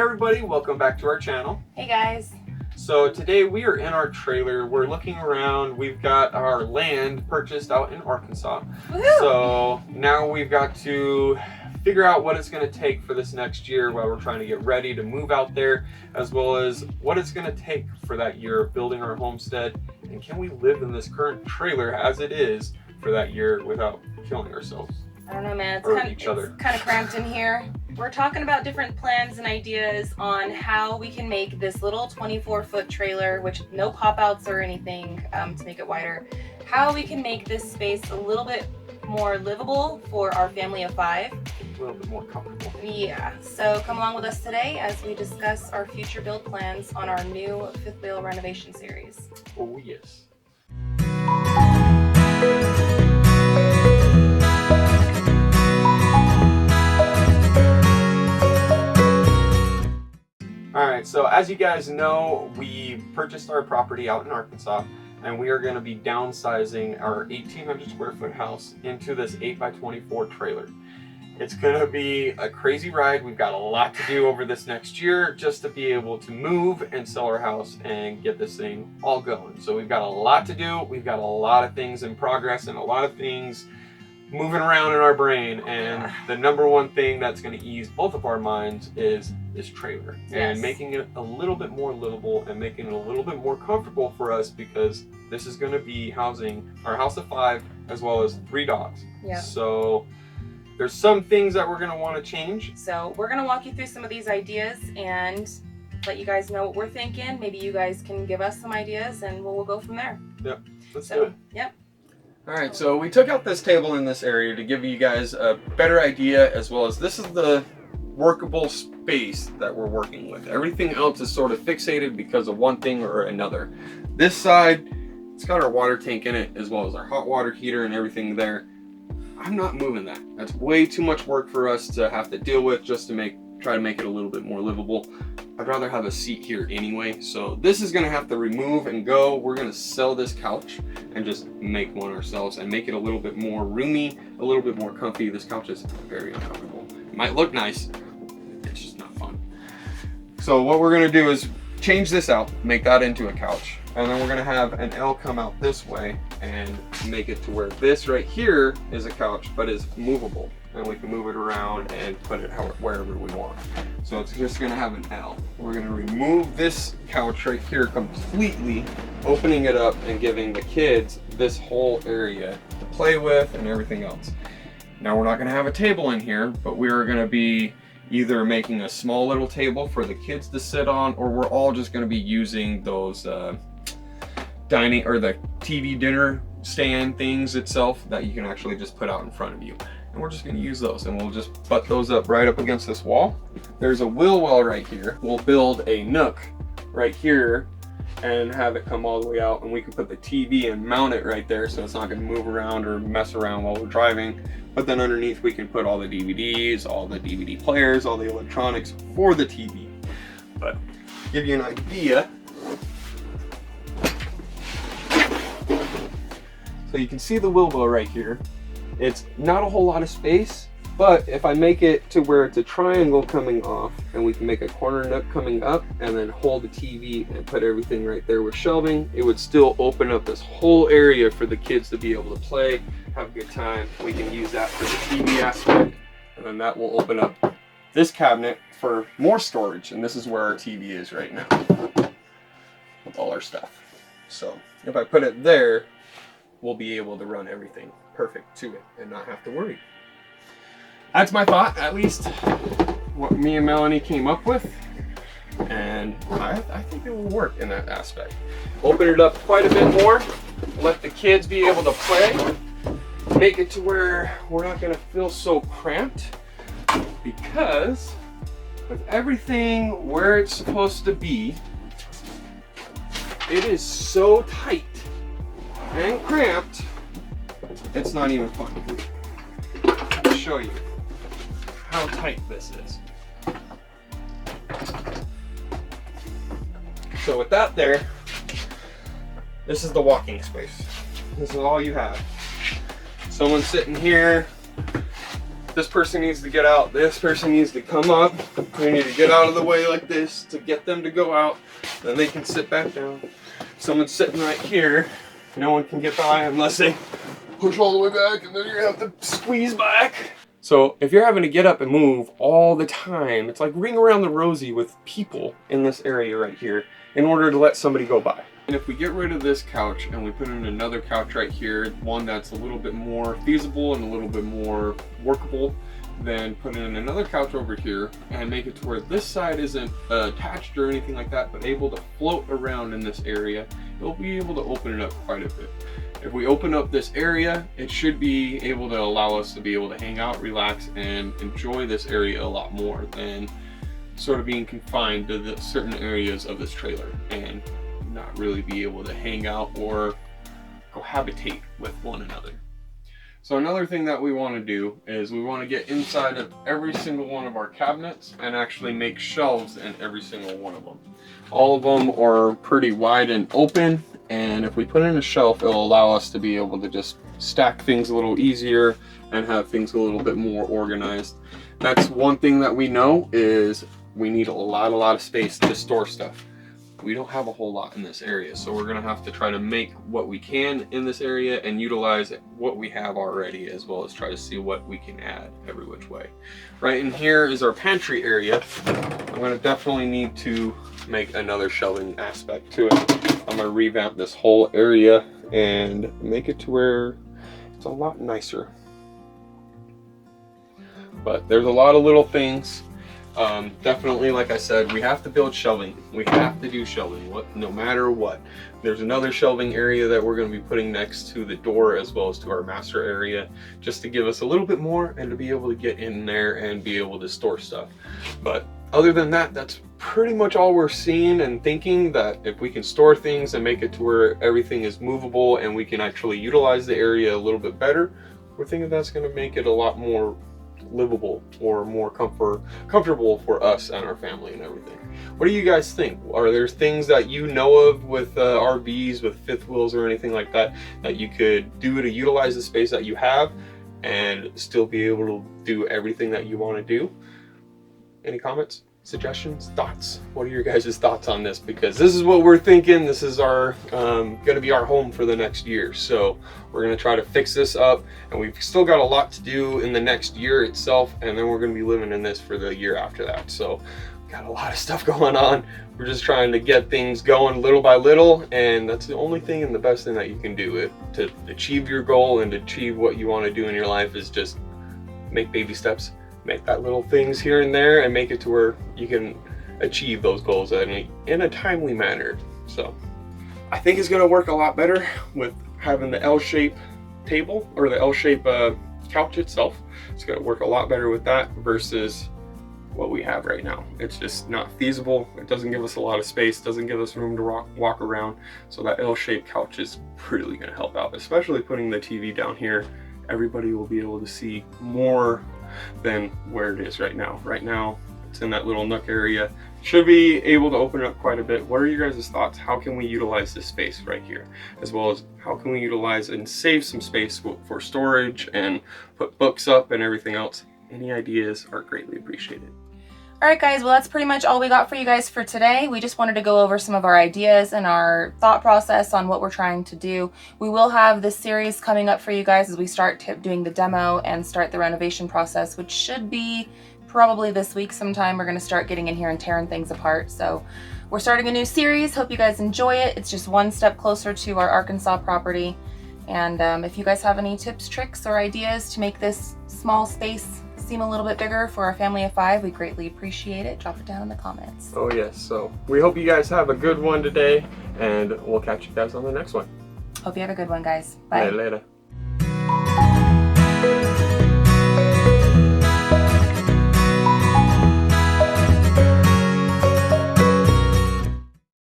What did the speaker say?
everybody, welcome back to our channel. Hey guys. So today we are in our trailer. We're looking around. We've got our land purchased out in Arkansas. Woohoo! So now we've got to figure out what it's going to take for this next year while we're trying to get ready to move out there, as well as what it's going to take for that year of building our homestead, and can we live in this current trailer as it is for that year without killing ourselves. I don't know, man. It's kind of cramped in here. We're talking about different plans and ideas on how we can make this little 24-foot trailer, which no pop-outs or anything to make it wider, how we can make this space a little bit more livable for our family of 5. A little bit more comfortable. Yeah, so come along with us today as we discuss our future build plans on our new fifth wheel renovation series. Oh yes. Alright, so as you guys know, we purchased our property out in Arkansas, and we are going to be downsizing our 1,800 square foot house into this 8x24 trailer. It's going to be a crazy ride. We've got a lot to do over this next year just to be able to move and sell our house and get this thing all going. So we've got a lot to do. We've got a lot of things in progress and a lot of things moving around in our brain, and the number one thing that's going to ease both of our minds is this trailer. Yes. And making it a little bit more livable and making it a little bit more comfortable for us, because this is going to be housing our house of 5 as well as 3 dogs. Yeah. So there's some things that we're going to want to change. So we're going to walk you through some of these ideas and let you guys know what we're thinking. Maybe you guys can give us some ideas and we'll go from there. Yep, let's do it. Yep. Alright, so we took out this table in this area to give you guys a better idea, as well as this is the workable space that we're working with. Everything else is sort of fixated because of one thing or another. This side, it's got our water tank in it, as well as our hot water heater and everything there. I'm not moving that. That's way too much work for us to have to deal with just to try to make it a little bit more livable. I'd rather have a seat here anyway, so this is gonna have to remove and go. We're gonna sell this couch and just make one ourselves and make it a little bit more roomy, a little bit more comfy. This couch is very uncomfortable. It might look nice, it's just not fun. So what we're gonna do is change this out, make that into a couch, and then we're gonna have an L come out this way and make it to where this right here is a couch, but is movable, and we can move it around and put it wherever we want. So it's just gonna have an L. We're gonna remove this couch right here completely, opening it up and giving the kids this whole area to play with and everything else. Now we're not gonna have a table in here, but we are gonna be either making a small little table for the kids to sit on, or we're all just gonna be using those dining or the TV dinner stand things itself that you can actually just put out in front of you. And we're just gonna use those, and we'll just butt those up right up against this wall. There's a wheel well right here. We'll build a nook right here and have it come all the way out, and we can put the TV and mount it right there so it's not gonna move around or mess around while we're driving. But then underneath we can put all the DVDs, all the DVD players, all the electronics for the TV. But to give you an idea, so you can see the wheel well right here. It's not a whole lot of space, but if I make it to where it's a triangle coming off, and we can make a corner nook coming up and then hold the TV and put everything right there with shelving, it would still open up this whole area for the kids to be able to play, have a good time. We can use that for the TV aspect, and then that will open up this cabinet for more storage, and this is where our TV is right now with all our stuff. So if I put it there, we'll be able to run everything perfect to it and not have to worry. That's my thought, at least what me and Melanie came up with, and I think it will work in that aspect. Open it up quite a bit more, let the kids be able to play, make it to where we're not going to feel so cramped, because with everything where it's supposed to be, it is so tight and cramped, it's not even fun. I'll show you how tight this is. So with that there, this is the walking space. This is all you have. Someone sitting here, This person needs to get out. This person needs to come up. We need to get out of the way like this to get them to go out. Then they can sit back down. Someone's sitting right here. No one can get by unless they push all the way back, and then you're gonna have to squeeze back. So if you're having to get up and move all the time, it's like ring around the rosy with people in this area right here in order to let somebody go by. And if we get rid of this couch and we put in another couch right here, one that's a little bit more feasible and a little bit more workable, then put in another couch over here and make it to where this side isn't attached or anything like that, but able to float around in this area, it'll be able to open it up quite a bit. If we open up this area, it should be able to allow us to be able to hang out, relax, and enjoy this area a lot more than sort of being confined to the certain areas of this trailer and not really be able to hang out or cohabitate with one another. So another thing that we want to do is we want to get inside of every single one of our cabinets and actually make shelves in every single one of them. All of them are pretty wide and open, and if we put in a shelf, it'll allow us to be able to just stack things a little easier and have things a little bit more organized. That's one thing that we know is we need a lot of space to store stuff. We don't have a whole lot in this area, so we're gonna have to try to make what we can in this area and utilize what we have already, as well as try to see what we can add every which way. Right in here is our pantry area. I'm gonna definitely need to make another shelving aspect to it. I'm gonna revamp this whole area and make it to where it's a lot nicer. But there's a lot of little things. Definitely, like I said, we have to build shelving. We have to do shelving, no matter what. There's another shelving area that we're going to be putting next to the door as well as to our master area, just to give us a little bit more and to be able to get in there and be able to store stuff. But other than that, that's pretty much all we're seeing and thinking, that if we can store things and make it to where everything is movable and we can actually utilize the area a little bit better, we're thinking that's going to make it a lot more livable or more comfortable for us and our family and everything. What do you guys think? Are there things that you know of with RVs, with fifth wheels or anything like that, that you could do to utilize the space that you have and still be able to do everything that you want to do? Any comments, suggestions, thoughts? What are your guys' thoughts on this? Because this is what we're thinking. This is our gonna be our home for the next year, so we're gonna try to fix this up, and we've still got a lot to do in the next year itself, and then we're gonna be living in this for the year after that. So got a lot of stuff going on. We're just trying to get things going little by little, and that's the only thing and the best thing that you can do to achieve your goal and to achieve what you want to do in your life, is just make baby steps. Make that little things here and there and make it to where you can achieve those goals in a timely manner. So I think it's going to work a lot better with having the L-shape table or the L-shape couch itself. It's going to work a lot better with that versus what we have right now. It's just not feasible. It doesn't give us a lot of space, doesn't give us room to walk around. So that L-shaped couch is really going to help out, especially putting the TV down here. Everybody will be able to see more than where it is right now. Right now, it's in that little nook area. Should be able to open it up quite a bit. What are your guys' thoughts? How can we utilize this space right here? As well as how can we utilize and save some space for storage and put books up and everything else? Any ideas are greatly appreciated. Alright guys, well that's pretty much all we got for you guys for today. We just wanted to go over some of our ideas and our thought process on what we're trying to do. We will have this series coming up for you guys as we start doing the demo and start the renovation process, which should be probably this week sometime. We're going to start getting in here and tearing things apart. So we're starting a new series. Hope you guys enjoy it. It's just one step closer to our Arkansas property. And if you guys have any tips, tricks, or ideas to make this small space seem a little bit bigger for our family of 5, we greatly appreciate it. Drop it down in the comments. Oh yes, so we hope you guys have a good one today, and we'll catch you guys on the next one. Hope you have a good one, guys. Bye. Later.